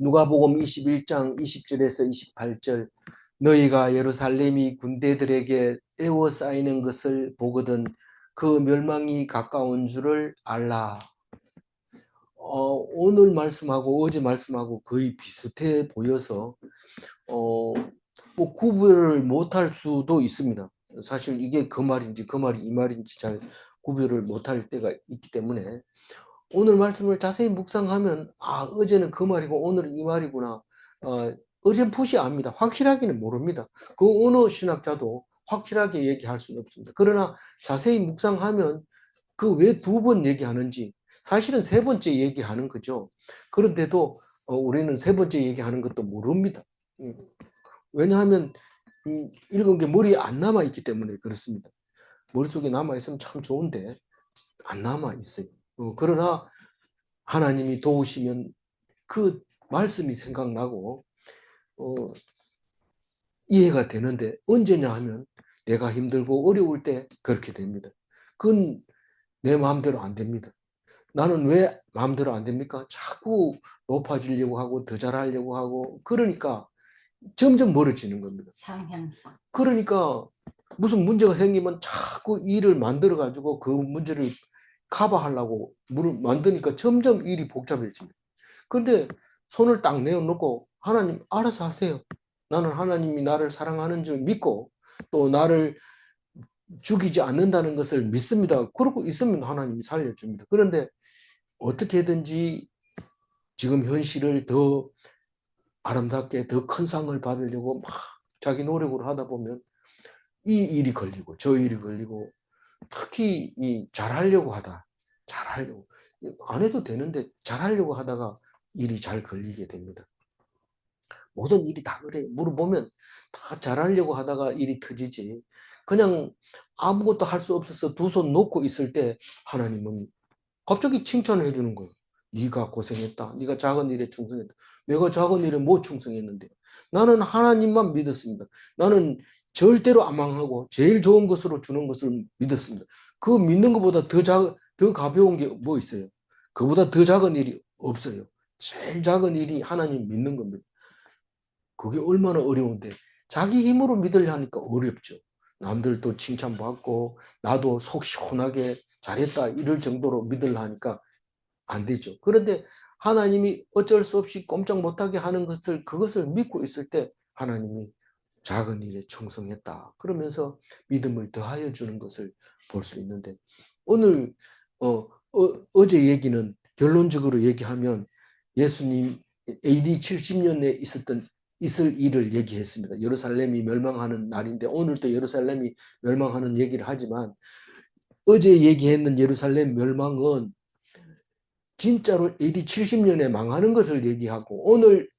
누가복음 21장 20절에서 28절 너희가 예루살렘이 군대들에게 에워싸이는 것을 보거든 그 멸망이 가까운 줄을 알라. 오늘 말씀하고 어제 말씀하고 거의 비슷해 보여서 뭐 구별을 못할 수도 있습니다. 사실 이게 그 말인지 그 말이 이 말인지 잘 구별을 못할 때가 있기 때문에 오늘 말씀을 자세히 묵상하면 어제는 그 말이고 오늘은 이 말이구나. 어렴풋이 압니다. 확실하게는 모릅니다. 그 어느 신학자도 확실하게 얘기할 수는 없습니다. 그러나 자세히 묵상하면 그 왜 두 번 얘기하는지 사실은 세 번째 얘기하는 거죠. 그런데도 우리는 세 번째 얘기하는 것도 모릅니다. 왜냐하면 읽은 게 머리에 안 남아있기 때문에 그렇습니다. 머릿속에 남아있으면 참 좋은데 안 남아있어요. 그러나 하나님이 도우시면 그 말씀이 생각나고 이해가 되는데 언제냐 하면 내가 힘들고 어려울 때 그렇게 됩니다. 그건 내 마음대로 안 됩니다. 나는 왜 마음대로 안 됩니까? 자꾸 높아지려고 하고 더 잘하려고 하고 그러니까 점점 멀어지는 겁니다. 상향성. 그러니까 무슨 문제가 생기면 자꾸 일을 만들어 가지고 그 문제를 커버하려고 만드니까 점점 일이 복잡해집니다. 그런데 손을 딱 내어놓고 하나님 알아서 하세요. 나는 하나님이 나를 사랑하는 줄 믿고 또 나를 죽이지 않는다는 것을 믿습니다. 그러고 있으면 하나님이 살려줍니다. 그런데 어떻게든지 지금 현실을 더 아름답게 더 큰 상을 받으려고 막 자기 노력을 하다 보면 이 일이 걸리고 저 일이 걸리고 특히 이 잘하려고 안 해도 되는데 잘하려고 하다가 일이 잘 걸리게 됩니다. 모든 일이 다 그래. 물어보면 다 잘하려고 하다가 일이 터지지. 그냥 아무것도 할 수 없어서 두 손 놓고 있을 때 하나님은 갑자기 칭찬을 해주는 거예요. 네가 고생했다. 네가 작은 일에 충성했다. 내가 작은 일에 뭐 충성했는데. 나는 하나님만 믿었습니다. 나는 절대로 안 망하고 제일 좋은 것으로 주는 것을 믿었습니다. 그 믿는 것보다 더 가벼운 게 뭐 있어요? 그보다 더 작은 일이 없어요. 제일 작은 일이 하나님 믿는 겁니다. 그게 얼마나 어려운데 자기 힘으로 믿으려 하니까 어렵죠. 남들도 칭찬받고 나도 속 시원하게 잘했다 이럴 정도로 믿으려 하니까 안 되죠. 그런데 하나님이 어쩔 수 없이 꼼짝 못하게 하는 그것을 믿고 있을 때 하나님이 작은 일에 충성했다. 그러면서 믿음을 더하여 주는 것을 볼 수 있는데 오늘 어제 얘기는 결론적으로 얘기하면 예수님 AD 70년에 있을 일을 얘기했습니다. 예루살렘이 멸망하는 날인데 오늘도 예루살렘이 멸망하는 얘기를 하지만 어제 얘기했는 예루살렘 멸망은 진짜로 AD 70년에 망하는 것을 얘기하고 오늘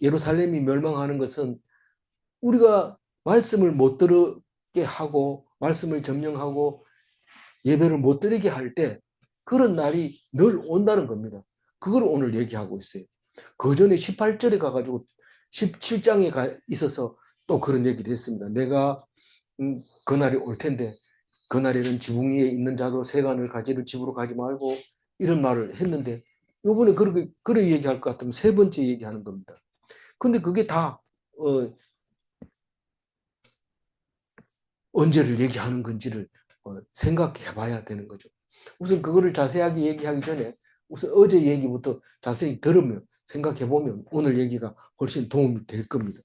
예루살렘이 멸망하는 것은 우리가 말씀을 못 들게 하고 말씀을 점령하고 예배를 못 드리게 할 때 그런 날이 늘 온다는 겁니다. 그걸 오늘 얘기하고 있어요. 그 전에 18절에 가가지고 17장에 있어서 또 그런 얘기를 했습니다. 내가 그날이 올 텐데 그날에는 지붕 위에 있는 자도 세간을 가지를 집으로 가지 말고 이런 말을 했는데 이번에 그렇게 얘기할 것 같으면 세 번째 얘기하는 겁니다. 근데 그게 다 언제를 얘기하는 건지를 생각해 봐야 되는 거죠. 우선 그거를 자세하게 얘기하기 전에 우선 어제 얘기부터 자세히 들으면 생각해 보면 오늘 얘기가 훨씬 도움이 될 겁니다.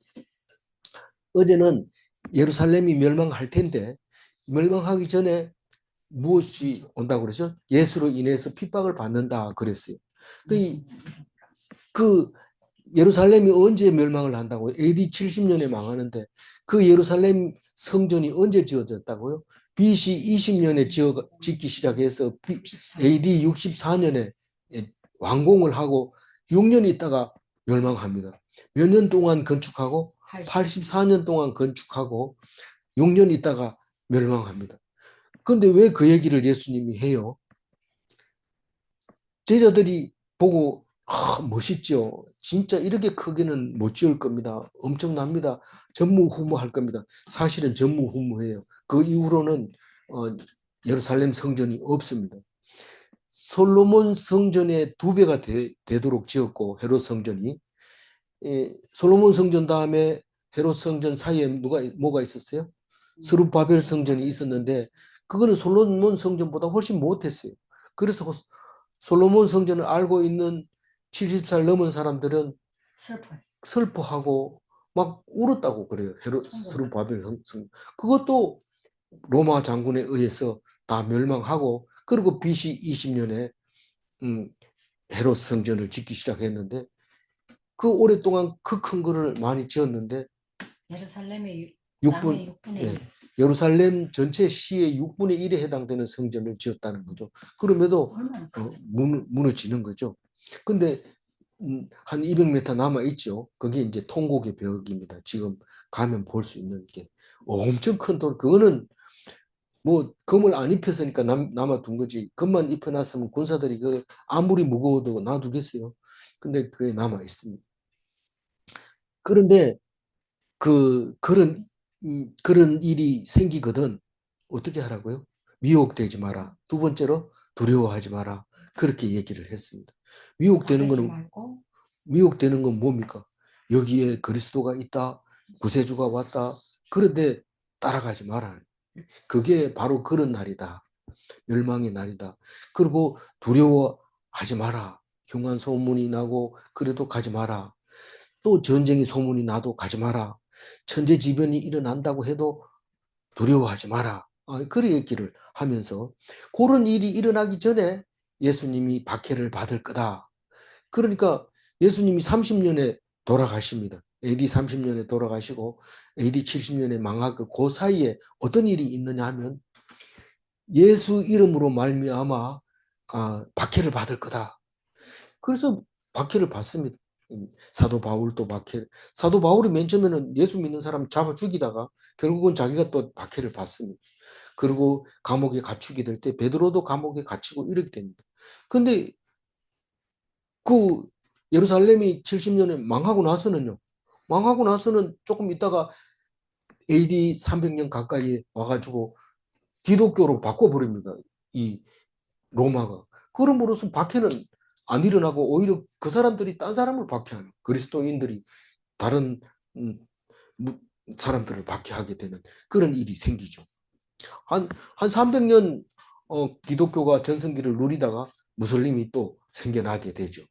어제는 예루살렘이 멸망할 텐데 멸망하기 전에 무엇이 온다고 그러죠? 예수로 인해서 핍박을 받는다 그랬어요. 그 예루살렘이 언제 멸망을 한다고요? AD 70년에 망하는데 그 예루살렘 성전이 언제 지어졌다고요? BC 20년에 짓기 시작해서 AD 64년에 완공을 하고 6년 있다가 멸망합니다. 몇 년 동안 건축하고 84년 동안 건축하고 6년 있다가 멸망합니다. 그런데 왜 그 얘기를 예수님이 해요? 제자들이 보고 멋있죠. 진짜 이렇게 크게는 못 지을 겁니다. 엄청납니다. 전무후무할 겁니다. 사실은 전무후무해요. 그 이후로는 예루살렘 성전이 없습니다. 솔로몬 성전의 2배가 되도록 지었고 헤롯 성전이 솔로몬 성전 다음에 헤롯 성전 사이에 뭐가 있었어요? 스룹바벨 성전이 있었는데 그거는 솔로몬 성전보다 훨씬 못했어요. 그래서 솔로몬 성전을 알고 있는 70살 넘은 사람들은 슬퍼하고 막 울었다고 그래요. 헤롯 스룹바벨 성전. 그것도 로마 장군에 의해서 다 멸망하고 그리고 BC 20년에 헤롯 성전을 짓기 시작했는데 그 오랫동안 그 큰 거를 많이 지었는데 예루살렘의 6분, 6분의 예, 1. 예루살렘 전체 시의 6분의 1에 해당되는 성전을 지었다는 거죠. 그럼에도 무너지는 거죠. 근데 한 200m 남아 있죠. 그게 이제 통곡의 벽입니다. 지금 가면 볼 수 있는 게 엄청 큰 돌. 그거는 뭐 금을 안 입혔으니까 남아둔 거지. 금만 입혀놨으면 군사들이 그 아무리 무거워도 놔두겠어요. 근데 그게 남아 있습니다. 그런데 그런 일이 생기거든 어떻게 하라고요? 미혹되지 마라. 두 번째로 두려워하지 마라. 그렇게 얘기를 했습니다. 미혹되는 건 뭡니까? 여기에 그리스도가 있다. 구세주가 왔다. 그런데 따라가지 마라. 그게 바로 그런 날이다. 멸망의 날이다. 그리고 두려워하지 마라. 흉한 소문이 나고 그래도 가지 마라. 또 전쟁의 소문이 나도 가지 마라. 천재지변이 일어난다고 해도 두려워하지 마라. 그런 얘기를 하면서 그런 일이 일어나기 전에 예수님이 박해를 받을 거다. 그러니까 예수님이 30년에 돌아가십니다. AD 30년에 돌아가시고 AD 70년에 망하고 그 사이에 어떤 일이 있느냐 하면 예수 이름으로 말미암아 박해를 받을 거다. 그래서 박해를 받습니다. 사도 바울이 맨 처음에는 예수 믿는 사람 잡아 죽이다가 결국은 자기가 또 박해를 받습니다. 그리고 감옥에 갇히게 될 때 베드로도 감옥에 갇히고 이렇게 됩니다. 근데 그 예루살렘이 70년에 망하고 나서는 조금 있다가 AD 300년 가까이 와가지고 기독교로 바꿔버립니다. 이 로마가. 그럼으로써 박해는 안 일어나고 오히려 그 사람들이 딴 사람을 박해하는 그리스도인들이 다른 음, 사람들을 박해하게 되는 그런 일이 생기죠. 한 300년 기독교가 전성기를 누리다가 무슬림이 또 생겨나게 되죠.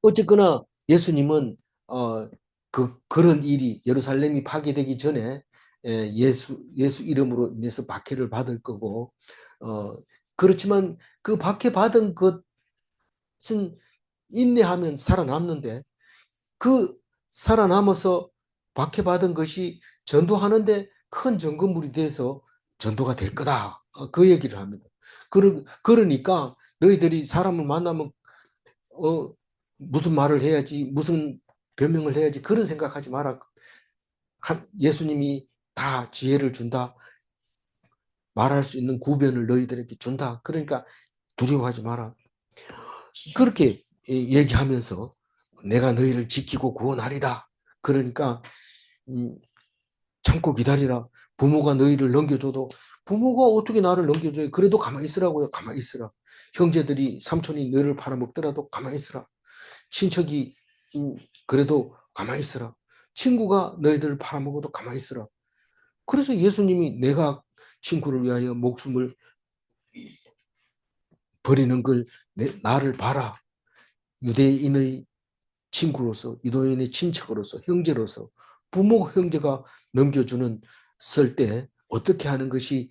어쨌거나 예수님은 그런 일이 예루살렘이 파괴되기 전에 예수 이름으로 인해서 박해를 받을 거고 그렇지만 그 박해 받은 것은 인내하면 살아남는데 그 살아남아서 박해받은 것이 전도하는데 큰 전건물이 돼서 전도가 될 거다. 그 얘기를 합니다. 그러니까 너희들이 사람을 만나면 무슨 말을 해야지, 무슨 변명을 해야지 그런 생각하지 마라. 예수님이 다 지혜를 준다. 말할 수 있는 구변을 너희들에게 준다. 그러니까 두려워하지 마라. 그렇게 얘기하면서 내가 너희를 지키고 구원하리라. 그러니까 참고 기다리라. 부모가 너희를 넘겨줘도 부모가 어떻게 나를 넘겨줘요? 그래도 가만히 있으라고요. 가만히 있으라. 형제들이 삼촌이 너를 팔아먹더라도 가만히 있으라. 친척이 그래도 가만히 있으라. 친구가 너희들을 팔아먹어도 가만히 있으라. 그래서 예수님이 내가 친구를 위하여 목숨을 버리는 걸 나를 봐라. 유대인의 친구로서, 유대인의 친척으로서, 형제로서 부모, 형제가 넘겨주는 설 때 어떻게 하는 것이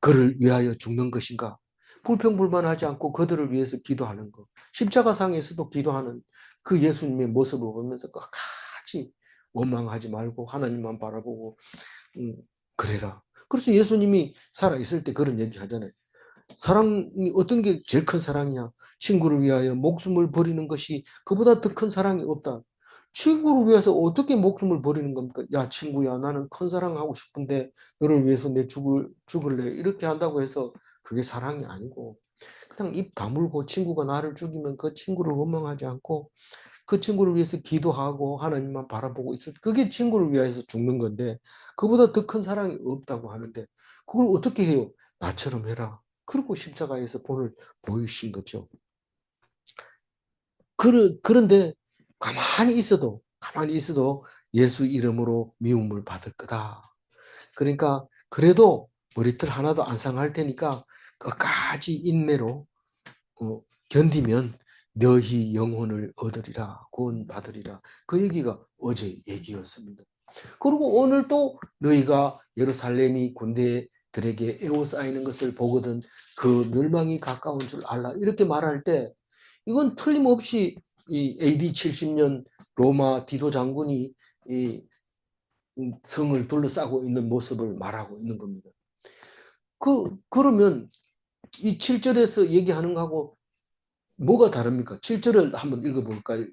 그를 위하여 죽는 것인가? 불평불만하지 않고 그들을 위해서 기도하는 것. 십자가상에서도 기도하는 그 예수님의 모습을 보면서 끝까지 원망하지 말고 하나님만 바라보고 그래라. 그래서 예수님이 살아있을 때 그런 얘기 하잖아요. 사랑이 어떤 게 제일 큰 사랑이야? 친구를 위하여 목숨을 버리는 것이 그보다 더 큰 사랑이 없다. 친구를 위해서 어떻게 목숨을 버리는 겁니까? 야, 친구야, 나는 큰 사랑하고 싶은데 너를 위해서 내 죽을래. 이렇게 한다고 해서 그게 사랑이 아니고 그냥 입 다물고 친구가 나를 죽이면 그 친구를 원망하지 않고 그 친구를 위해서 기도하고 하나님만 바라보고 있을 때 그게 친구를 위해서 죽는 건데 그보다 더 큰 사랑이 없다고 하는데 그걸 어떻게 해요? 나처럼 해라. 그리고 십자가에서 본을 보이신 거죠. 그런데 가만히 있어도 예수 이름으로 미움을 받을 거다. 그러니까 그래도 머리털 하나도 안 상할 테니까 끝까지 인내로 견디면 너희 영혼을 얻으리라, 구원 받으리라. 그 얘기가 어제 얘기였습니다. 그리고 오늘 또 너희가 예루살렘이 군대들에게 에워싸이는 것을 보거든 그 멸망이 가까운 줄 알라. 이렇게 말할 때 이건 틀림없이 이 AD 70년 로마 디도 장군이 이 성을 둘러싸고 있는 모습을 말하고 있는 겁니다. 그러면 이 7절에서 얘기하는 거하고 뭐가 다릅니까? 7절을 한번 읽어볼까요?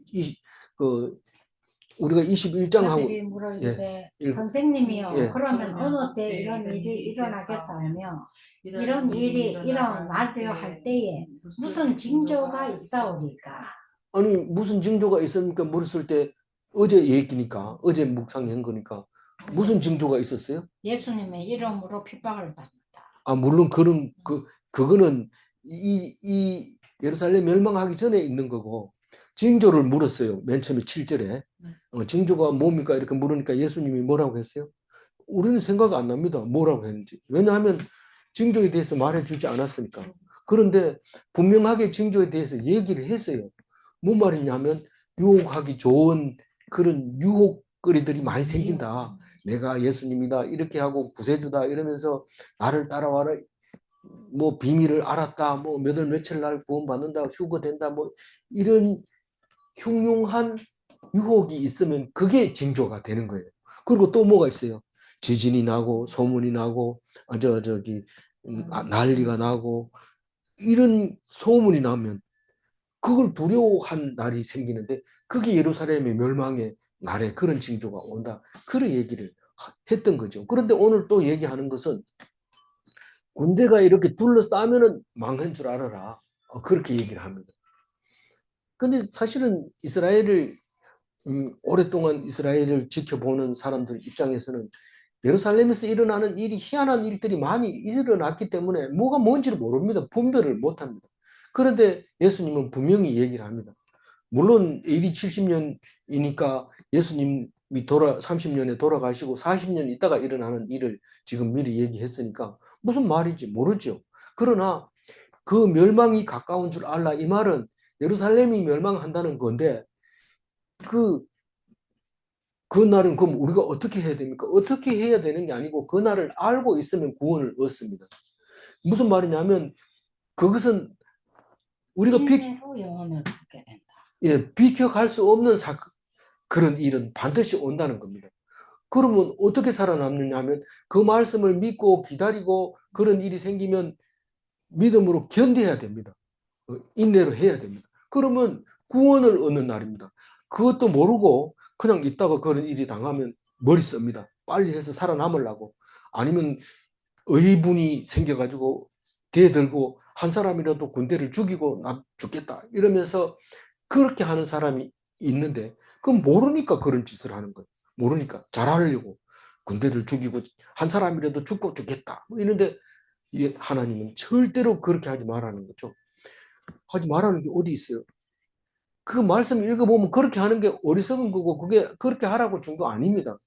우리가 21장하고 그들이 물어이르되 선생님이요 예. 그러면 어느 때 이런 일이 일어나겠사오며 이런 일이 일어나려 할 때에 무슨 징조가 있사오리까? 아니 무슨 징조가 있습니까? 물었을 때 어제 얘기니까 어제 묵상한 거니까 무슨 징조가 있었어요? 예수님의 이름으로 핍박을 받는다. 아 물론 그거는 이 예루살렘 멸망하기 전에 있는 거고 징조를 물었어요. 맨 처음에 7절에 징조가 뭡니까? 이렇게 물으니까 예수님이 뭐라고 했어요? 우리는 생각 안 납니다. 뭐라고 했는지. 왜냐하면 징조에 대해서 말해주지 않았으니까. 그런데 분명하게 징조에 대해서 얘기를 했어요. 뭔 말이냐면 유혹하기 좋은 그런 유혹거리들이 많이 생긴다. 내가 예수님이다 이렇게 하고 구세주다 이러면서 나를 따라와라. 뭐 비밀을 알았다. 뭐 몇 월 며칠 날 구원받는다. 휴거된다. 뭐 이런 흉흉한 유혹이 있으면 그게 징조가 되는 거예요. 그리고 또 뭐가 있어요? 지진이 나고 소문이 나고 난리가 나고 이런 소문이 나면 그걸 두려워한 날이 생기는데 그게 예루살렘의 멸망의 날에 그런 징조가 온다. 그런 얘기를 했던 거죠. 그런데 오늘 또 얘기하는 것은 군대가 이렇게 둘러싸면은 망한 줄 알아라. 그렇게 얘기를 합니다. 근데 사실은 오랫동안 이스라엘을 지켜보는 사람들 입장에서는 예루살렘에서 일어나는 일이 희한한 일들이 많이 일어났기 때문에 뭐가 뭔지를 모릅니다. 분별을 못합니다. 그런데 예수님은 분명히 얘기를 합니다. 물론 AD 70년이니까 예수님이 30년에 돌아가시고 40년 있다가 일어나는 일을 지금 미리 얘기했으니까 무슨 말인지 모르죠. 그러나 그 멸망이 가까운 줄 알라. 이 말은 예루살렘이 멸망한다는 건데 그 날은 그럼 우리가 어떻게 해야 됩니까? 어떻게 해야 되는 게 아니고 그 날을 알고 있으면 구원을 얻습니다. 무슨 말이냐면 그것은 우리가 인내로 영혼을 얻게 된다. 비켜갈 수 없는 그런 일은 반드시 온다는 겁니다. 그러면 어떻게 살아남느냐 하면 그 말씀을 믿고 기다리고 그런 일이 생기면 믿음으로 견뎌야 됩니다. 인내로 해야 됩니다. 그러면 구원을 얻는 날입니다. 그것도 모르고 그냥 있다가 그런 일이 당하면 머리 씁니다. 빨리 해서 살아남으려고. 아니면 의분이 생겨가지고 대들고 한 사람이라도 군대를 죽이고 나 죽겠다 이러면서 그렇게 하는 사람이 있는데 그건 모르니까 그런 짓을 하는 거예요. 모르니까 잘하려고 군대를 죽이고 한 사람이라도 죽고 죽겠다 뭐 이런데 하나님은 절대로 그렇게 하지 말라는 거죠. 하지 말라는 게 어디 있어요? 그 말씀 읽어보면 그렇게 하는 게 어리석은 거고 그게 그렇게 하라고 준 거 아닙니다.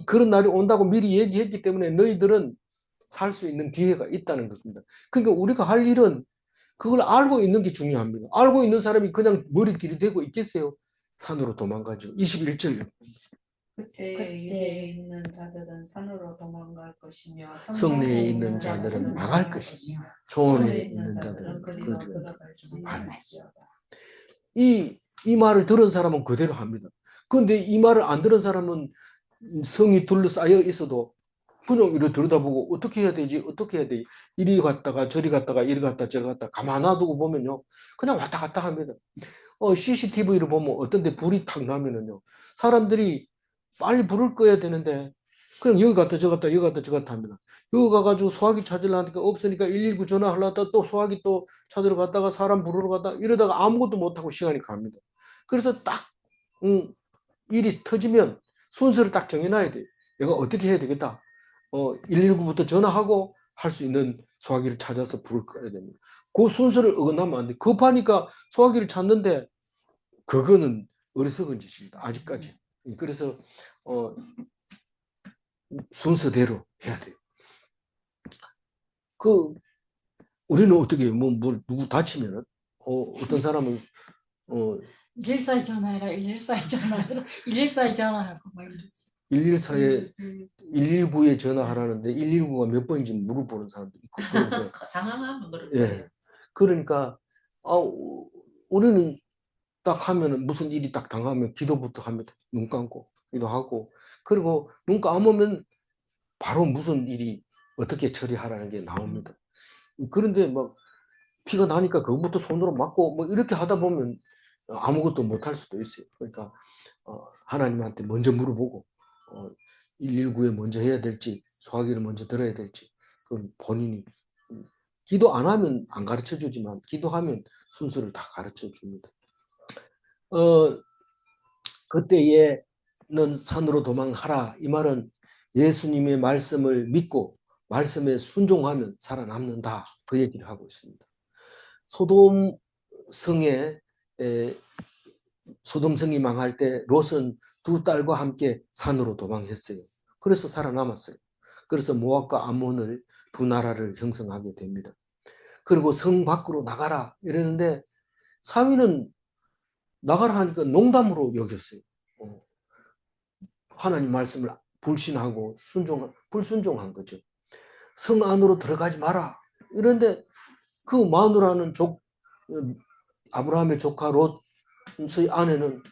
그런 날이 온다고 미리 얘기했기 때문에 너희들은 살 수 있는 기회가 있다는 것입니다. 그러니까 우리가 할 일은 그걸 알고 있는 게 중요합니다. 알고 있는 사람이 그냥 머리 들이대고 있겠어요? 산으로 도망가죠. 21절. 그때 유대에 있는 자들은 산으로 도망갈 것이며 성내에 있는 자들은 나갈 것이며 초원에 있는 자들은 그리로 그들을 들어갈 줄 알지어다. 이 말을 들은 사람은 그대로 합니다. 그런데 이 말을 안 들은 사람은 성이 둘러싸여 있어도 그냥 이렇게 들여다보고 어떻게 해야 되지? 어떻게 해야 되지? 이리 갔다가 저리 갔다가 이리 갔다 저리 갔다 가만 놔두고 보면요. 그냥 왔다 갔다 합니다. CCTV를 보면 어떤 데 불이 탁 나면은요. 사람들이 빨리 불을 꺼야 되는데 그냥 여기 갔다 저 갔다 여기 갔다 저 갔다 합니다. 여기 가가지고 소화기 찾으려니까 없으니까 119 전화하려다 또 소화기 또 찾으러 갔다가 사람 부르러 갔다 이러다가 아무것도 못하고 시간이 갑니다. 그래서 딱 일이 터지면 순서를 딱 정해놔야 돼요. 내가 어떻게 해야 되겠다. 119부터 전화하고 할 수 있는 소화기를 찾아서 불을 꺼야 됩니다. 그 순서를 어긋나면 안 돼. 급하니까 소화기를 찾는데 그거는 어리석은 짓입니다. 아직까지. 그래서 순서대로 해야 돼요. 우리는 어떻게 해요? 누구 다치면은 어떤 사람은 114에 전화해라, 114에 전화해라, 114에 전화하고 막 이러지. 114에 119에 전화하라는데 119가 몇 번인지 물어보는 사람도 있고 그러니까 당황하면 그렇게 예. 그러니까 우리는 딱 하면은 무슨 일이 딱 당하면 기도부터 합니다. 눈 감고 기도하고 그리고 눈 감으면 바로 무슨 일이 어떻게 처리하라는 게 나옵니다. 그런데 막 피가 나니까 그것부터 손으로 막고 뭐 이렇게 하다 보면 아무것도 못할 수도 있어요. 그러니까 하나님한테 먼저 물어보고 119에 먼저 해야 될지 소화기를 먼저 들어야 될지 그건 본인이 기도 안 하면 안 가르쳐 주지만 기도하면 순서를 다 가르쳐 줍니다. 그때에는 산으로 도망하라. 이 말은 예수님의 말씀을 믿고 말씀에 순종하면 살아남는다. 그 얘기를 하고 있습니다. 소돔 성이 망할 때 롯은 두 딸과 함께 산으로 도망했어요. 그래서 살아남았어요. 그래서 모압과 암몬을 두 나라를 형성하게 됩니다. 그리고 성 밖으로 나가라 이랬는데 사위는 나가라 하니까 농담으로 여겼어요. 하나님 말씀을 불신하고 불순종한 거죠. 성 안으로 들어가지 마라. 이런데 그 마누라는 아브라함의 조카 롯의 아내는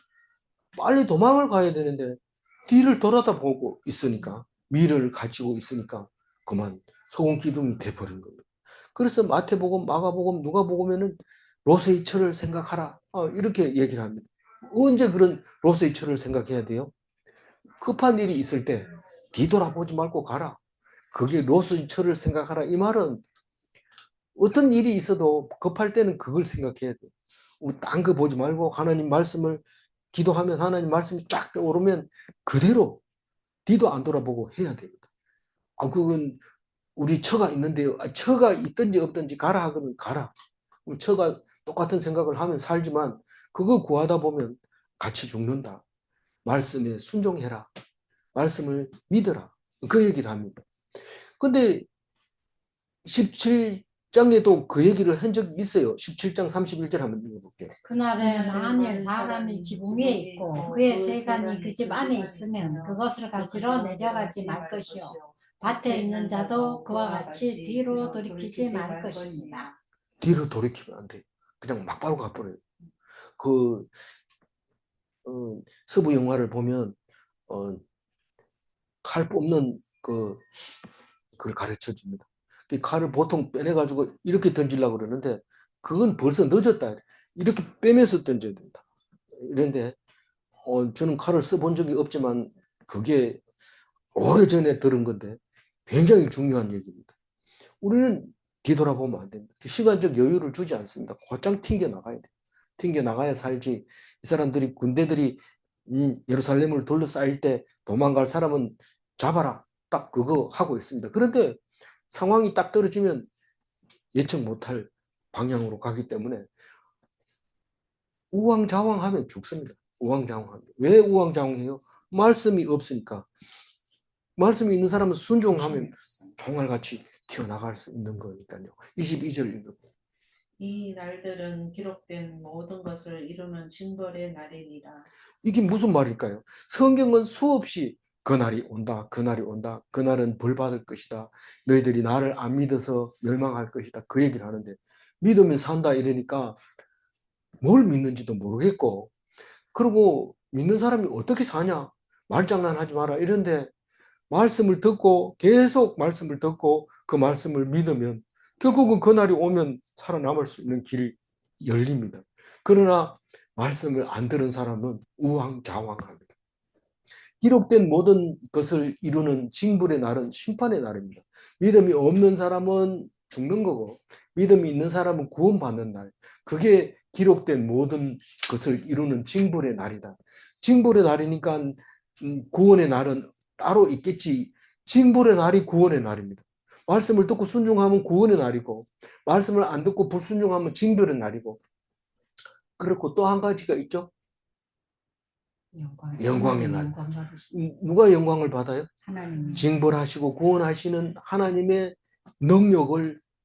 빨리 도망을 가야 되는데 뒤를 돌아다보고 있으니까 미를 가지고 있으니까 그만 소금 기둥이 돼버린 겁니다. 그래서 마태복음, 마가복음, 누가복음에는 롯의 처를 생각하라 이렇게 얘기를 합니다. 언제 그런 롯의 처를 생각해야 돼요? 급한 일이 있을 때 뒤돌아보지 말고 가라. 그게 롯의 처를 생각하라. 이 말은 어떤 일이 있어도 급할 때는 그걸 생각해야 돼요. 딴 거 보지 말고 하나님 말씀을 기도하면 하나님 말씀이 쫙 떠오르면 그대로 뒤도 안 돌아보고 해야 됩니다. 그건 우리 처가 있는데요. 처가 있든지 없든지 가라 하면 가라. 처가 똑같은 생각을 하면 살지만 그거 구하다 보면 같이 죽는다. 말씀에 순종해라. 말씀을 믿어라. 그 얘기를 합니다. 근데 17장에도 그 얘기를 한 적이 있어요. 17장 31절 한번 읽어볼게요. 그날에 만일 사람이 지붕 위에 있고 그의 세간이 그 집 안에 있으면 그것을 가지러 내려가지 말 것이요 밭에 있는 자도 그와 같이 뒤로 돌이키지 말 것입니다. 뒤로 돌이키면 안 돼요. 그냥 막바로 가버려요. 그 서부 영화를 보면 칼 뽑는 그걸 가르쳐 줍니다. 그 칼을 보통 빼내가지고 이렇게 던지려고 그러는데 그건 벌써 늦었다. 이렇게 빼면서 던져야 된다. 그런데 저는 칼을 써본 적이 없지만 그게 오래전에 들은 건데 굉장히 중요한 얘기입니다. 우리는 뒤돌아보면 안 됩니다. 시간적 여유를 주지 않습니다. 곧장 튕겨 나가야 돼요. 튕겨 나가야 살지. 이 사람들이 군대들이 예루살렘을 둘러싸일 때 도망갈 사람은 잡아라. 딱 그거 하고 있습니다. 그런데 상황이 딱 떨어지면 예측 못할 방향으로 가기 때문에 우왕좌왕하면 죽습니다. 우왕좌왕합니다. 왜 우왕좌왕해요? 말씀이 없으니까. 말씀이 있는 사람은 순종하면 총알같이 튀어나갈 수 있는 거니까요. 22절 읽어보세요. 이 날들은 기록된 모든 것을 이루는 징벌의 날이니라. 이게 무슨 말일까요? 성경은 수없이 그날이 온다, 그날이 온다, 그날은 벌 받을 것이다, 너희들이 나를 안 믿어서 멸망할 것이다, 그 얘기를 하는데 믿으면 산다 이러니까 뭘 믿는지도 모르겠고 그리고 믿는 사람이 어떻게 사냐? 말장난하지 마라 이런데 말씀을 듣고 계속 말씀을 듣고 그 말씀을 믿으면 결국은 그날이 오면 살아남을 수 있는 길이 열립니다. 그러나 말씀을 안 들은 사람은 우왕좌왕합니다. 기록된 모든 것을 이루는 징벌의 날은 심판의 날입니다. 믿음이 없는 사람은 죽는 거고 믿음이 있는 사람은 구원받는 날. 그게 기록된 모든 것을 이루는 징벌의 날이다. 징벌의 날이니까 구원의 날은 따로 있겠지. 징벌의 날이 구원의 날입니다. 말씀을 듣고 순종하면 구원의 날이고 말씀을 안 듣고 불순종하면 징벌의 날이고 그렇고 또 한 가지가 있죠. 영광의 하나님 날. 영광 받으시고 누가 영광을 받아요? 하나님 징벌하시고 구원하시는 하나님의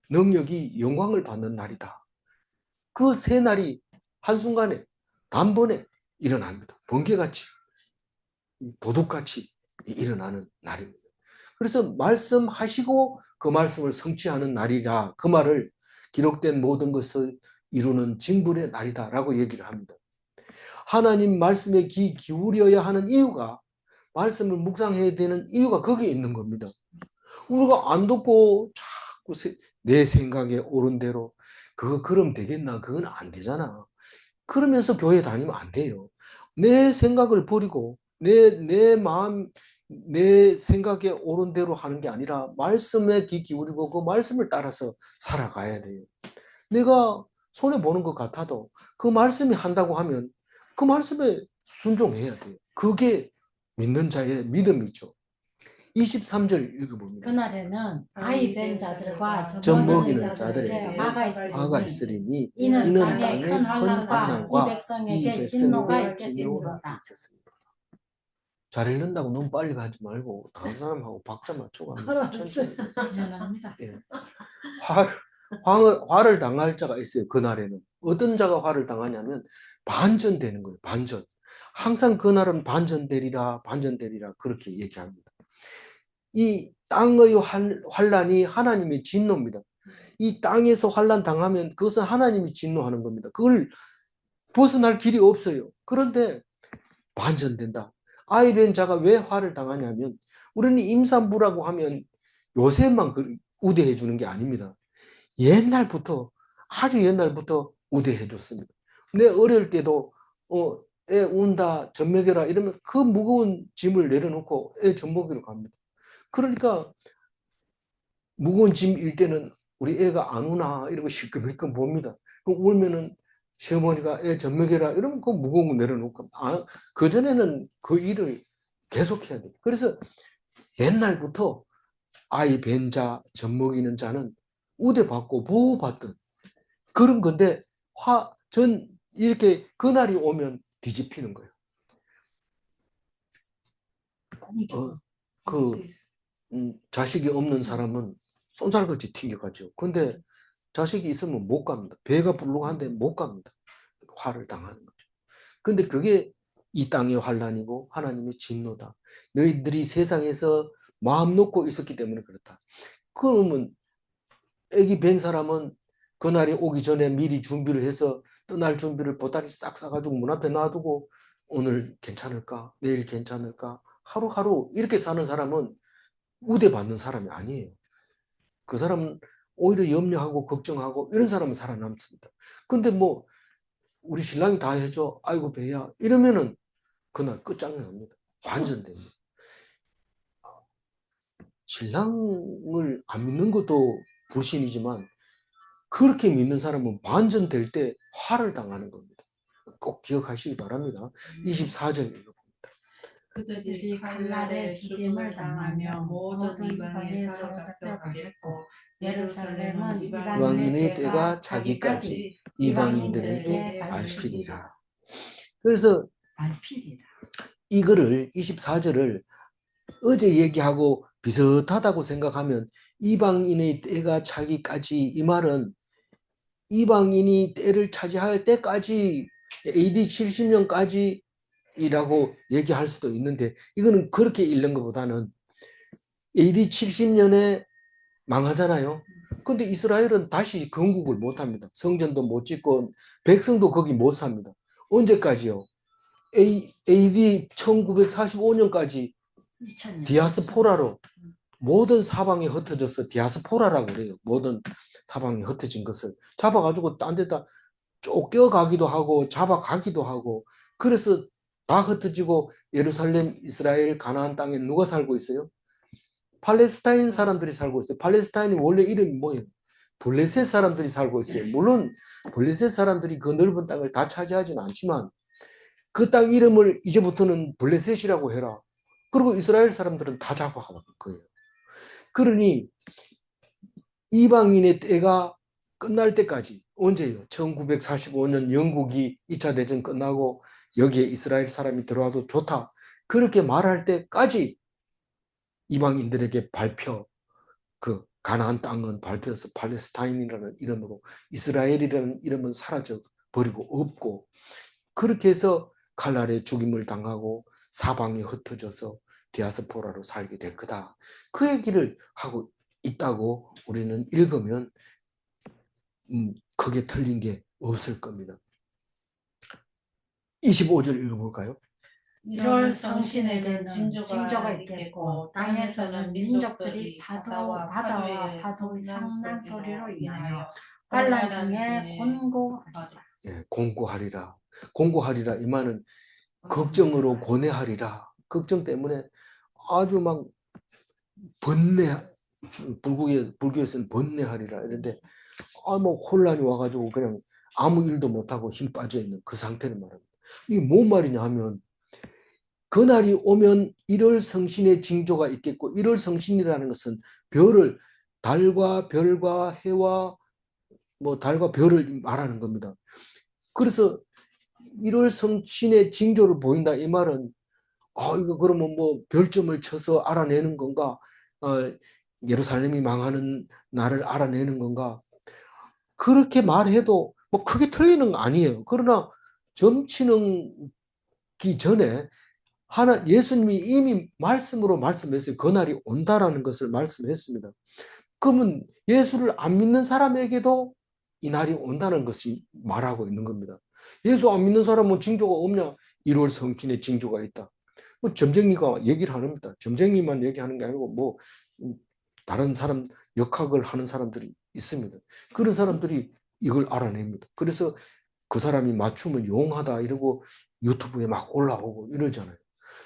능력이 영광을 받는 날이다. 그 세 날이 한순간에 단번에 일어납니다. 번개같이 도둑같이 일어나는 날입니다. 그래서 말씀하시고 그 말씀을 성취하는 날이라 그 말을 기록된 모든 것을 이루는 징벌의 날이다 라고 얘기를 합니다. 하나님 말씀에 귀 기울여야 하는 이유가 말씀을 묵상해야 되는 이유가 거기에 있는 겁니다. 우리가 안 듣고 자꾸 내 생각에 옳은 대로 그럼 되겠나? 그건 안 되잖아. 그러면서 교회 다니면 안 돼요. 내 생각을 버리고 내 마음, 내 생각에 옳은 대로 하는 게 아니라 말씀에 귀 기울이고 그 말씀을 따라서 살아가야 돼요. 내가 손해보는 것 같아도 그 말씀이 한다고 하면 그 말씀에 순종해야 돼요. 그게 믿는 자의 믿음이죠. 23절 읽어봅니다. 그날에는 아이 된 자들과 젖 젖 먹이는 먹이는 자들에게 자들에게 화가 화가 있으리니 있으리니 이는 이는 땅에 땅에 큰 큰 환난과 환난과 이 백성에게 이 진노가 백성에게 있겠습니다. 진노가 있겠습니다. 잘 읽는다고 너무 빨리 가지 말고 다른 사람하고 박자 맞추고 하면서 천천히. 미안합니다. 예. 화를 당할 자가 있어요. 그날에는 어떤 자가 화를 당하냐면 반전되는 거예요. 반전. 항상 그날은 반전되리라 그렇게 얘기합니다. 이 땅의 환란이 하나님의 진노입니다. 이 땅에서 환란 당하면 그것은 하나님이 진노하는 겁니다. 그걸 벗어날 길이 없어요. 그런데 반전된다. 아이 된 자가 왜 화를 당하냐면 우리는 임산부라고 하면 요새만 우대해 주는 게 아닙니다. 옛날부터 아주 옛날부터 우대해 줬습니다. 내 어릴 때도 애 운다 젖 먹여라 이러면 그 무거운 짐을 내려놓고 애 젖 먹이러 갑니다. 그러니까 무거운 짐일 때는 우리 애가 안 우나 이러고 시끌시끌 봅니다. 그럼 울면은 시어머니가 애 젖 먹여라 이러면 그 무거운 거 내려놓고 그전에는 그 일을 계속해야 돼요. 그래서 옛날부터 아이 뵌 자, 젖 먹이는 자는 우대받고 보호받던 그런 건데 전 이렇게 그날이 오면 뒤집히는 거예요. 자식이 없는 사람은 쏜살같이 튕겨가죠. 근데 자식이 있으면 못 갑니다. 배가 불룩한데 못 갑니다. 화를 당하는 거죠. 근데 그게 이 땅의 환란이고 하나님의 진노다. 너희들이 세상에서 마음 놓고 있었기 때문에 그렇다. 그러면 애기 뵌 사람은 그날이 오기 전에 미리 준비를 해서 떠날 준비를 보따리 싹 싸가지고 문 앞에 놔두고 오늘 괜찮을까? 내일 괜찮을까? 하루하루 이렇게 사는 사람은 우대받는 사람이 아니에요. 그 사람은 오히려 염려하고 걱정하고 이런 사람은 살아남습니다. 근데 뭐 우리 신랑이 다 해줘. 아이고 배야. 이러면은 그날 끝장납니다. 반전됩니다. 신랑을 안 믿는 것도 불신이지만 그렇게 믿는 사람은 반전될 때 화를 당하는 겁니다. 꼭 기억하시기 바랍니다. 24절 읽어봅니다. 그들이 칼날에 죽임을 당하며 모든 이방에 사로잡혀 가겠고 예루살렘은 이방인의 때가 자기까지 이방인들에게 밟히리라. 그래서 이거를 24절을 어제 얘기하고 비슷하다고 생각하면 이방인의 때가 차기까지 이 말은 이방인이 때를 차지할 때까지 AD 70년까지라고 얘기할 수도 있는데 이거는 그렇게 읽는 것보다는 AD 70년에 망하잖아요. 근데 이스라엘은 다시 건국을 못합니다. 성전도 못 짓고 백성도 거기 못 삽니다. 언제까지요? AD 1945년까지 디아스포라로 모든 사방에 흩어져서 디아스포라라고 그래요. 모든 사방에 흩어진 것을 잡아가지고 딴 데다 쫓겨가기도 하고 잡아가기도 하고 그래서 다 흩어지고 예루살렘, 이스라엘, 가나안 땅에 누가 살고 있어요? 팔레스타인 사람들이 살고 있어요. 팔레스타인이 원래 이름이 뭐예요? 블레셋 사람들이 살고 있어요. 물론 블레셋 사람들이 그 넓은 땅을 다 차지하지는 않지만 그 땅 이름을 이제부터는 블레셋이라고 해라. 그리고 이스라엘 사람들은 다 잡아간 거예요. 그러니 이방인의 때가 끝날 때까지 언제요? 1945년 영국이 2차 대전 끝나고 여기에 이스라엘 사람이 들어와도 좋다. 그렇게 말할 때까지 이방인들에게 그 가나안 땅은 밟혀서 팔레스타인이라는 이름으로 이스라엘이라는 이름은 사라져 버리고 없고 그렇게 해서 칼날에 죽임을 당하고 사방에 흩어져서 디아스포라로 살게 될 거다. 그 얘기를 하고 있다고 우리는 읽으면 크게 틀린 게 없을 겁니다. 25절 읽어볼까요? 1월 성신에게는 징조가 있겠고 땅에서는 민족들이 바다와 파도의 성난 소리로 인하여 환난 중에 곤고하리라. 예, 공고하리라. 공고하리라 이 말은 걱정으로 고뇌하리라. 걱정 때문에 아주 막 불교에서는 번뇌하리라 이런데 뭐 혼란이 와가지고 그냥 아무 일도 못하고 힘 빠져 있는 그 상태를 말합니다. 이게 뭔 말이냐 하면 그날이 오면 1월 성신의 징조가 있겠고 1월 성신이라는 것은 달과 별과 해와 달과 별을 말하는 겁니다. 그래서 1월 성신의 징조를 보인다 이 말은 이거 그러면 별점을 쳐서 알아내는 건가? 예루살렘이 망하는 날을 알아내는 건가? 그렇게 말해도 크게 틀리는 거 아니에요. 그러나 점치는 기 전에 예수님이 이미 말씀으로 말씀했어요. 그날이 온다라는 것을 말씀했습니다. 그러면 예수를 안 믿는 사람에게도 이 날이 온다는 것이 말하고 있는 겁니다. 예수 안 믿는 사람은 징조가 없냐? 1월 성신의 징조가 있다. 점쟁이가 얘기를 합니다. 점쟁이만 얘기하는 게 아니고 다른 사람 역학을 하는 사람들이 있습니다. 그런 사람들이 이걸 알아냅니다. 그래서 그 사람이 맞추면 용하다 이러고 유튜브에 막 올라오고 이러잖아요.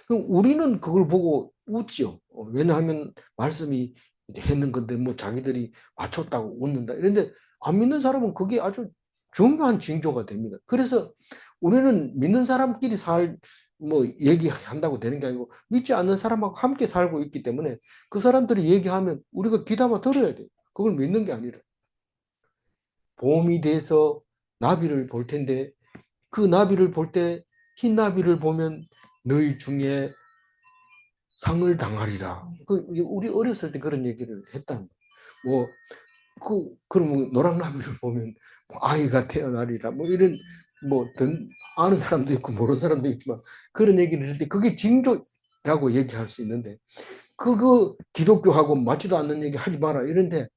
그럼 우리는 그걸 보고 웃지요. 왜냐하면 말씀이 했는 건데 자기들이 맞췄다고 웃는다. 이런데 안 믿는 사람은 그게 아주 중요한 징조가 됩니다. 그래서 우리는 믿는 사람끼리 얘기한다고 되는 게 아니고 믿지 않는 사람하고 함께 살고 있기 때문에 그 사람들이 얘기하면 우리가 귀담아 들어야 돼요. 그걸 믿는 게 아니라. 봄이 돼서 나비를 볼 텐데 그 나비를 볼 때 흰 나비를 보면 너희 중에 상을 당하리라. 우리 어렸을 때 그런 얘기를 했다. 그러면 노랑나비를 보면 아이가 태어나리라. 이런 아는 사람도 있고 모르는 사람도 있지만 그런 얘기를 할 때 그게 징조라고 얘기할 수 있는데 그거 기독교하고 맞지도 않는 얘기 하지 마라 이런데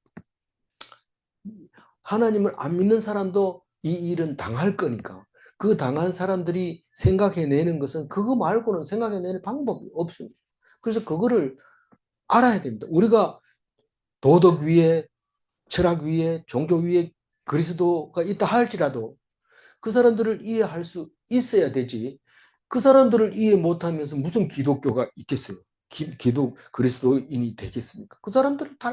하나님을 안 믿는 사람도 이 일은 당할 거니까 그 당한 사람들이 생각해내는 것은 그거 말고는 생각해내는 방법이 없습니다. 그래서 그거를 알아야 됩니다. 우리가 도덕 위에 철학 위에 종교 위에 그리스도가 있다 할지라도 그 사람들을 이해할 수 있어야 되지. 그 사람들을 이해 못하면서 무슨 기독교가 있겠어요? 그리스도인이 되겠습니까? 그 사람들을 다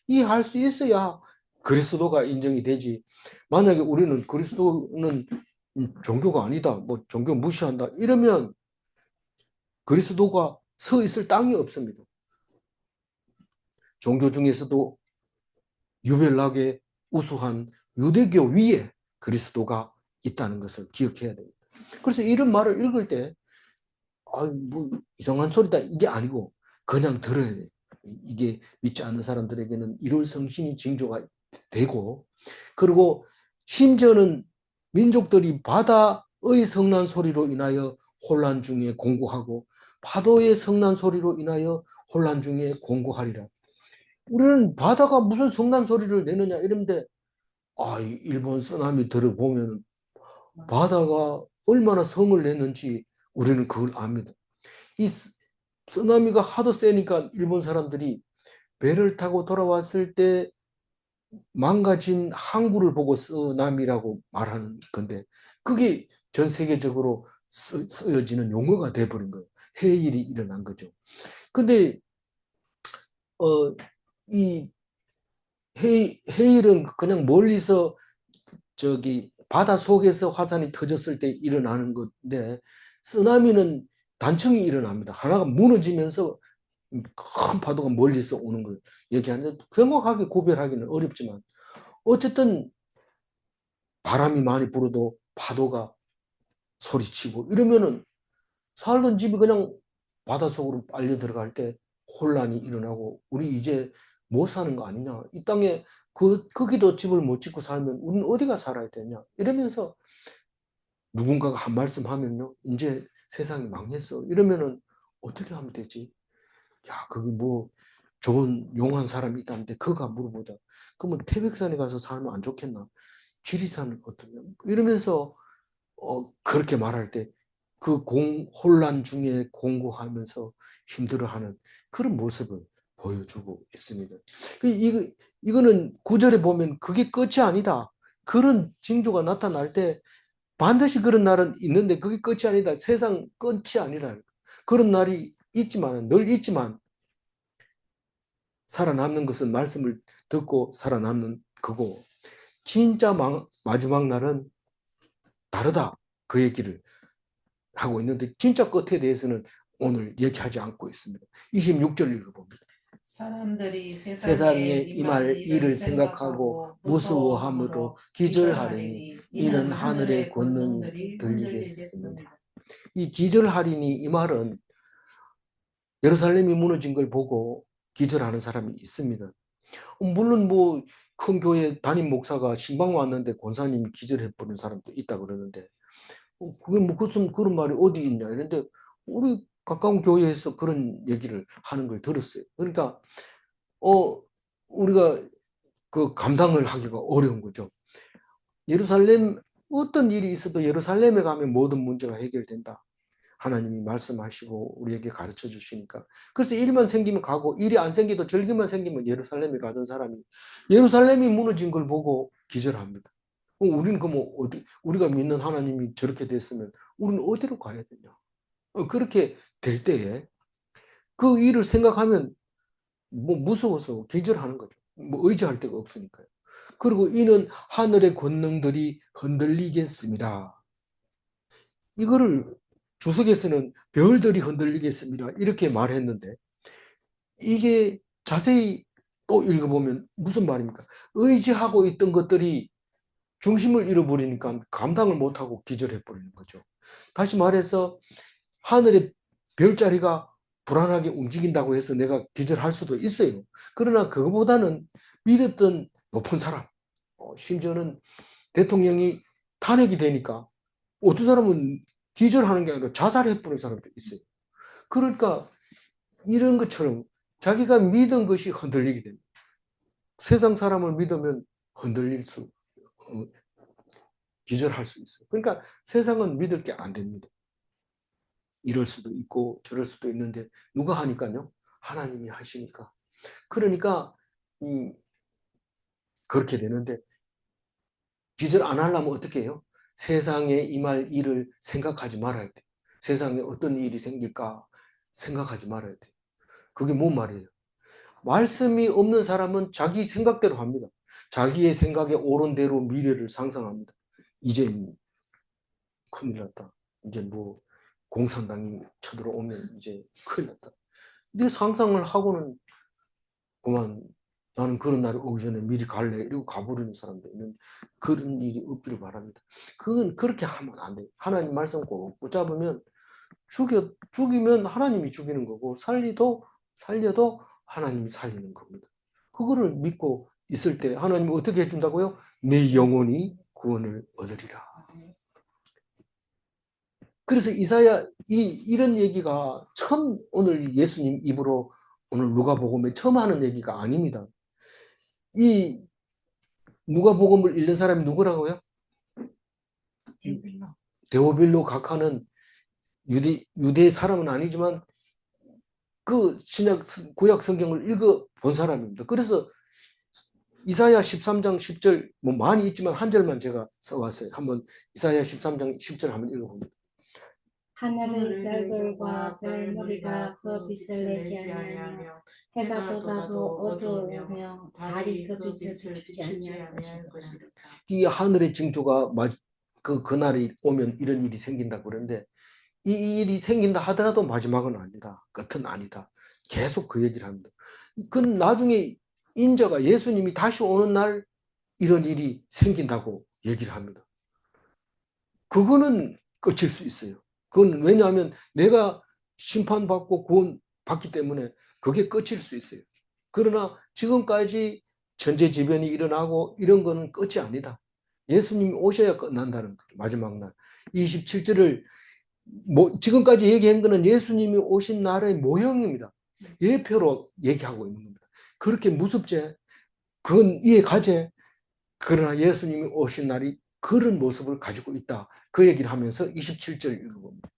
이해할 수 있어야 그리스도가 인정이 되지. 만약에 우리는 그리스도는 종교가 아니다, 종교 무시한다 이러면 그리스도가 서 있을 땅이 없습니다. 종교 중에서도 유별나게 우수한 유대교 위에 그리스도가 있다는 것을 기억해야 됩니다. 그래서 이런 말을 읽을 때 이상한 소리다 이게 아니고 그냥 들어야 돼요. 이게 믿지 않는 사람들에게는 1월 성신이 징조가 되고 그리고 심지어는 민족들이 바다의 성난 소리로 인하여 혼란 중에 공고하고 파도의 성난 소리로 인하여 혼란 중에 공고하리라. 우리는 바다가 무슨 성난 소리를 내느냐 이런데 일본 쓰나미 들어보면 바다가 얼마나 성을 냈는지 우리는 그걸 압니다. 이 쓰나미가 하도 세니까 일본 사람들이 배를 타고 돌아왔을 때 망가진 항구를 보고 쓰나미라고 말하는 건데 그게 전 세계적으로 쓰여지는 용어가 돼버린 거예요. 해일이 일어난 거죠. 근데 이 해일은 그냥 멀리서 바다 속에서 화산이 터졌을 때 일어나는 건데 쓰나미는 단층이 일어납니다. 하나가 무너지면서 큰 파도가 멀리서 오는 걸 얘기하는데 정확하게 구별하기는 어렵지만 어쨌든 바람이 많이 불어도 파도가 소리치고 이러면은 살던 집이 그냥 바닷속으로 빨려 들어갈 때 혼란이 일어나고 우리 이제 못 사는 거 아니냐. 이 땅에 거기도 집을 못 짓고 살면 우리는 어디가 살아야 되냐. 이러면서 누군가가 한 말씀 하면요. 이제 세상이 망했어. 이러면은 어떻게 하면 되지? 야, 거기 뭐 좋은 용한 사람이 있다는데 그가 물어보자. 그러면 태백산에 가서 살면 안 좋겠나? 지리산을 어떠냐? 이러면서 그렇게 말할 때 그 혼란 중에 공고하면서 힘들어하는 그런 모습을 보여주고 있습니다. 이거는 구절에 보면 그게 끝이 아니다. 그런 징조가 나타날 때 반드시 그런 날은 있는데 그게 끝이 아니다. 세상 끝이 아니라 그런 날이 있지만 늘 있지만 살아남는 것은 말씀을 듣고 살아남는 거고 진짜 마지막 날은 다르다. 그 얘기를 하고 있는데 진짜 끝에 대해서는 오늘 얘기하지 않고 있습니다. 26절 읽어봅니다. 사람들이 세상에 세상에 임할 일을 생각하고 무서워함으로 기절하리니 이는 하늘의 권능이 들리겠습니다. 이 기절하리니 이 말은 예루살렘이 무너진 걸 보고 기절하는 사람이 있습니다. 물론 뭐 큰 교회 담임 목사가 신방 왔는데 권사님이 기절해버린 사람도 있다 그러는데 그게 뭐 무슨 그런 말이 어디 있냐 이런데 우리 가까운 교회에서 그런 얘기를 하는 걸 들었어요. 그러니까 우리가 그 감당을 하기가 어려운 거죠. 예루살렘 어떤 일이 있어도 예루살렘에 가면 모든 문제가 해결된다. 하나님이 말씀하시고 우리에게 가르쳐 주시니까. 그래서 일만 생기면 가고 일이 안 생기도 절기만 생기면 예루살렘에 가던 사람이 예루살렘이 무너진 걸 보고 기절합니다. 우리는 그뭐 어디 우리가 믿는 하나님이 저렇게 됐으면 우리는 어디로 가야 되냐? 그렇게 될 때에 그 일을 생각하면 뭐 무서워서 기절하는 거죠. 뭐 의지할 데가 없으니까요. 그리고 이는 하늘의 권능들이 흔들리겠습니다. 이거를 주석에서는 별들이 흔들리겠습니다. 이렇게 말했는데 이게 자세히 또 읽어보면 무슨 말입니까? 의지하고 있던 것들이 중심을 잃어버리니까 감당을 못하고 기절해버리는 거죠. 다시 말해서 하늘의 별자리가 불안하게 움직인다고 해서 내가 기절할 수도 있어요. 그러나 그거보다는 믿었던 높은 사람, 심지어는 대통령이 탄핵이 되니까 어떤 사람은 기절하는 게 아니라 자살해버린 사람도 있어요. 그러니까 이런 것처럼 자기가 믿은 것이 흔들리게 됩니다. 세상 사람을 믿으면 흔들릴 기절할 수 있어요. 그러니까 세상은 믿을 게 안 됩니다. 이럴 수도 있고 저럴 수도 있는데 누가 하니까요? 하나님이 하시니까. 그러니까 그렇게 되는데 기절 안 하려면 어떻게 해요? 세상에 임할 일을 생각하지 말아야 돼. 세상에 어떤 일이 생길까 생각하지 말아야 돼. 그게 뭔 말이에요? 말씀이 없는 사람은 자기 생각대로 합니다. 자기의 생각에 옳은 대로 미래를 상상합니다. 이제 큰일 났다. 이제 뭐 공산당이 쳐들어오면 이제 큰일 났다. 네 상상을 하고는 그만 나는 그런 날이 오기 전에 미리 갈래 이러고 가버리는 사람도 있는 그런 일이 없기를 바랍니다. 그건 그렇게 하면 안 돼요. 하나님 말씀 꼭 붙잡으면 죽이면 하나님이 죽이는 거고 살려도 하나님이 살리는 겁니다. 그거를 믿고 있을 때 하나님이 어떻게 해준다고요? 내 영혼이 구원을 얻으리라. 그래서 이사야 이런 얘기가 처음 오늘 예수님 입으로 오늘 누가복음에 처음 하는 얘기가 아닙니다. 이 누가복음을 읽는 사람이 누구라고요? 데오빌로 각하는 유대 사람은 아니지만 그 구약 성경을 읽어 본 사람입니다. 그래서 이사야 13장 10절 뭐 많이 있지만 한 절만 제가 써왔어요. 한번 이사야 13장 10절 한번 읽어봅니다. 하늘의 별들과 별무리가 그 빛을 내지 아니하며 해가 돋아도 어두우며 달이 그 빛을 비추지 아니할 것이다. 이 하늘의 징조가 그날이 오면 이런 일이 생긴다 그러는데 이 일이 생긴다 하더라도 마지막은 아니다. 끝은 아니다. 계속 그 얘기를 합니다. 나중에 인자가 예수님이 다시 오는 날 이런 일이 생긴다고 얘기를 합니다. 그거는 끝일 수 있어요. 그건 왜냐하면 내가 심판받고 구원받기 때문에 그게 끝일 수 있어요. 그러나 지금까지 천재지변이 일어나고 이런 거는 끝이 아니다. 예수님이 오셔야 끝난다는 거죠. 마지막 날. 27절을 지금까지 얘기한 거는 예수님이 오신 날의 모형입니다. 예표로 얘기하고 있는 겁니다. 그렇게 무섭지? 그건 이해 가지? 그러나 예수님이 오신 날이 그런 모습을 가지고 있다. 그 얘기를 하면서 27절 읽어봅니다.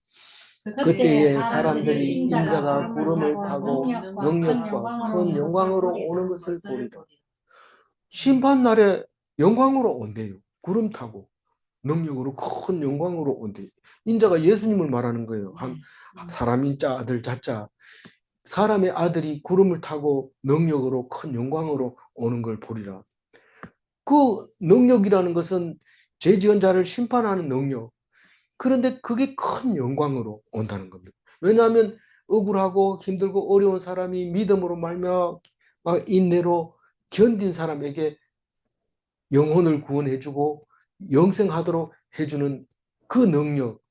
그때에 사람들이 인자가 구름을 타고 능력과 큰 영광으로 오는 것을 보리라. 심판날에 영광으로 온대요. 구름 타고 능력으로 큰 영광으로 온대요. 인자가 예수님을 말하는 거예요. 사람 인자 아들 자자. 사람의 아들이 구름을 타고 능력으로 큰 영광으로 오는 걸 보리라. 그 능력이라는 것은 죄 지은 자를 심판하는 능력. 그런데 그게 큰 영광으로 온다는 겁니다. 왜냐하면 억울하고 힘들고 어려운 사람이 믿음으로 말미암아 인내로 견딘 사람에게 영혼을 구원해주고 영생하도록 해주는 그 능력,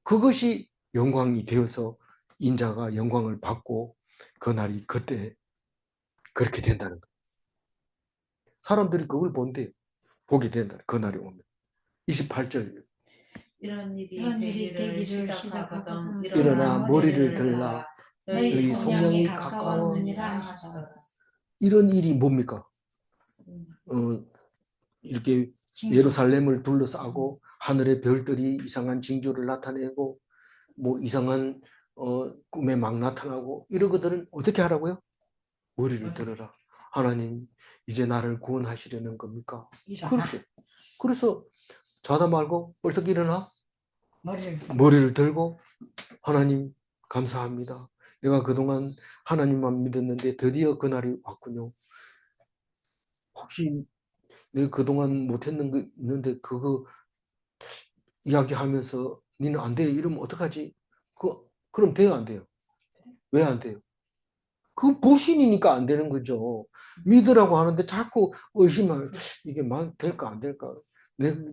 그것이 영광이 되어서 인자가 영광을 받고 그 날이 그때 그렇게 된다는 거예요. 사람들이 그걸 본대요. 보게 된다. 그 날이 오면. 28절. 이런 일이 되기를 되기를 시작하거든 시작하거든 일어나 머리를 들라. 너희 너희 성령이 성령이 가까웠느니라 하시더라. 이런 일이 뭡니까? 이렇게 예루살렘을 둘러싸고 하늘의 별들이 이상한 징조를 나타내고 뭐 이상한 꿈에 막 나타나고 이런 것들은 어떻게 하라고요? 머리를 들어라. 하나님 이제 나를 구원하시려는 겁니까? 그렇게. 그래서 자다 말고 벌떡 일어나 머리를 들고 하나님 감사합니다. 내가 그동안 하나님만 믿었는데 드디어 그날이 왔군요. 혹시 내가 그동안 못했는 거 있는데 그거 이야기하면서 니는 안 돼. 이러면 어떡하지? 그럼 돼요, 안 돼요? 왜 안 돼요? 그 불신이니까 안 되는 거죠. 믿으라고 하는데 자꾸 의심을 이게 될까 안 될까?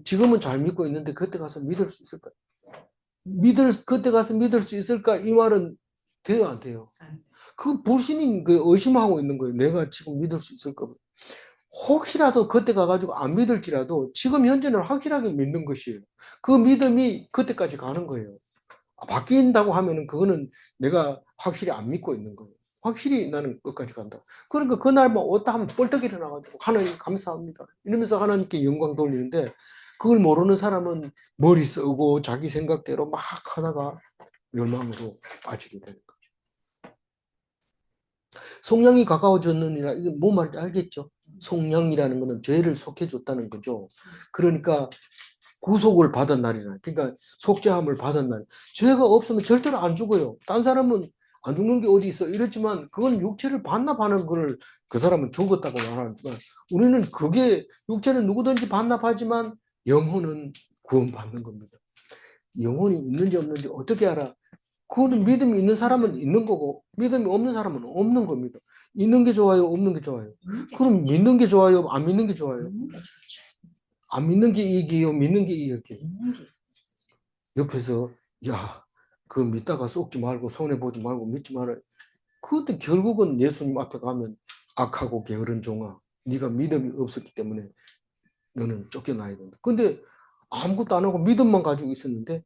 지금은 잘 믿고 있는데 그때 가서 믿을 수 있을까? 그때 가서 믿을 수 있을까? 이 말은 돼요, 안 돼요? 그 불신인 그 의심하고 있는 거예요. 내가 지금 믿을 수 있을까? 혹시라도 그때 가가지고 안 믿을지라도 지금 현재는 확실하게 믿는 것이에요. 그 믿음이 그때까지 가는 거예요. 바뀐다고 하면은 그거는 내가 확실히 안 믿고 있는 거예요. 확실히 나는 끝까지 간다. 그러니까 그날만 왔다 하면 뻘떡 일어나가지고 하나님 감사합니다. 이러면서 하나님께 영광 돌리는데 그걸 모르는 사람은 머리 쓰고 자기 생각대로 막 하다가 멸망으로 빠지게 되는 거죠. 속량이 가까워졌느니라 이게 뭔 말인지 알겠죠? 속량이라는 것은 죄를 속해줬다는 거죠. 그러니까 구속을 받은 날이라. 그러니까 속죄함을 받은 날. 죄가 없으면 절대로 안 죽어요. 딴 사람은 안 죽는 게 어디 있어. 이렇지만 그건 육체를 반납하는 걸 그 사람은 죽었다고 말하지만 우리는 그게 육체는 누구든지 반납하지만 영혼은 구원받는 겁니다. 영혼이 있는지 없는지 어떻게 알아? 그거는 믿음이 있는 사람은 있는 거고 믿음이 없는 사람은 없는 겁니다. 있는 게 좋아요? 없는 게 좋아요? 그럼 믿는 게 좋아요? 안 믿는 게 좋아요? 안 믿는 게 이익이에요? 믿는 게 이익이에요? 옆에서 야, 그거 믿다가 속지 말고 손해보지 말고 믿지 말아요. 그것도 결국은 예수님 앞에 가면 악하고 게으른 종아, 네가 믿음이 없었기 때문에 너는 쫓겨나야 된다. 근데 아무것도 안 하고 믿음만 가지고 있었는데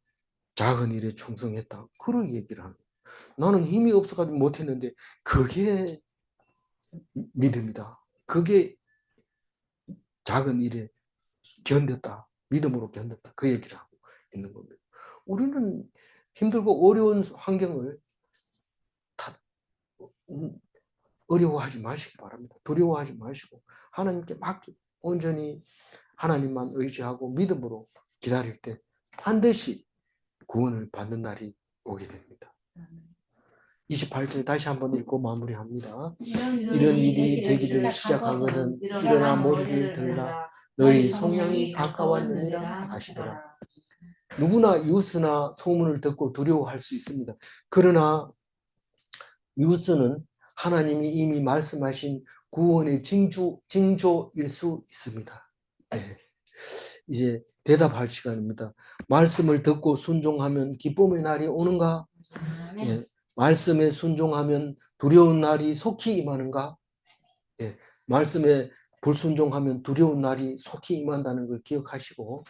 작은 일에 충성했다. 그런 얘기를 하는 거예요. 나는 힘이 없어가지고 못했는데 그게 믿음이다. 그게 작은 일에 견뎠다. 믿음으로 견뎠다. 그 얘기를 하고 있는 겁니다. 우리는 힘들고 어려운 환경을 다 어려워하지 마시기 바랍니다. 두려워하지 마시고 하나님께 맡기고 온전히 하나님만 의지하고 믿음으로 기다릴 때 반드시 구원을 받는 날이 오게 됩니다. 28절 다시 한번 읽고 마무리합니다. 이런 일이 되기를 시작하거든 일어나 머리를 들라 너희 속량이 가까웠느니라 하시더라. 누구나 뉴스나 소문을 듣고 두려워할 수 있습니다. 그러나 뉴스는 하나님이 이미 말씀하신 구원의 징조일 수 있습니다. 네. 이제 대답할 시간입니다. 말씀을 듣고 순종하면 기쁨의 날이 오는가? 예, 말씀에 순종하면 두려운 날이 속히 임하는가? 예, 말씀에 불순종하면 두려운 날이 속히 임한다는 걸 기억하시고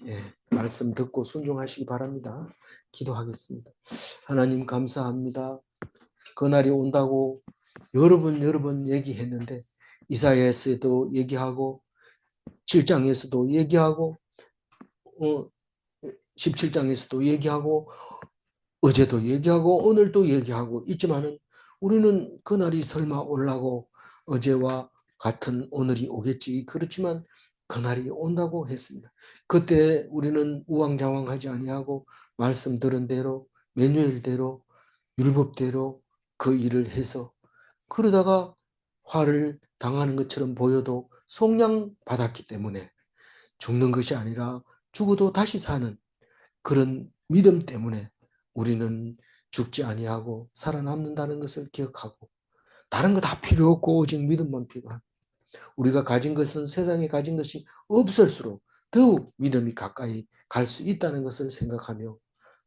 예, 말씀 듣고 순종하시기 바랍니다. 기도하겠습니다. 하나님 감사합니다. 그날이 온다고 여러 번 얘기했는데 이사야에서도 얘기하고 7장에서도 얘기하고 17장에서도 얘기하고 어제도 얘기하고 오늘도 얘기하고 있지만은 우리는 그날이 설마 올라고 어제와 같은 오늘이 오겠지. 그렇지만 그날이 온다고 했습니다. 그때 우리는 우왕좌왕하지 아니하고 말씀 들은 대로 매뉴얼대로 율법대로 그 일을 해서 그러다가 화를 당하는 것처럼 보여도 속량받았기 때문에 죽는 것이 아니라 죽어도 다시 사는 그런 믿음 때문에 우리는 죽지 아니하고 살아남는다는 것을 기억하고 다른 거 다 필요 없고 오직 믿음만 필요한 우리가 가진 것은 세상에 가진 것이 없을수록 더욱 믿음이 가까이 갈 수 있다는 것을 생각하며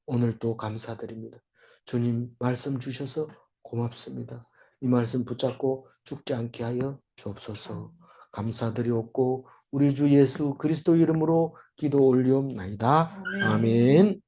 오늘 또 감사드립니다. 주님 말씀 주셔서 고맙습니다. 이 말씀 붙잡고 죽지 않게 하여 주옵소서. 감사드리옵고 우리 주 예수 그리스도 이름으로 기도 올리옵나이다. 아멘.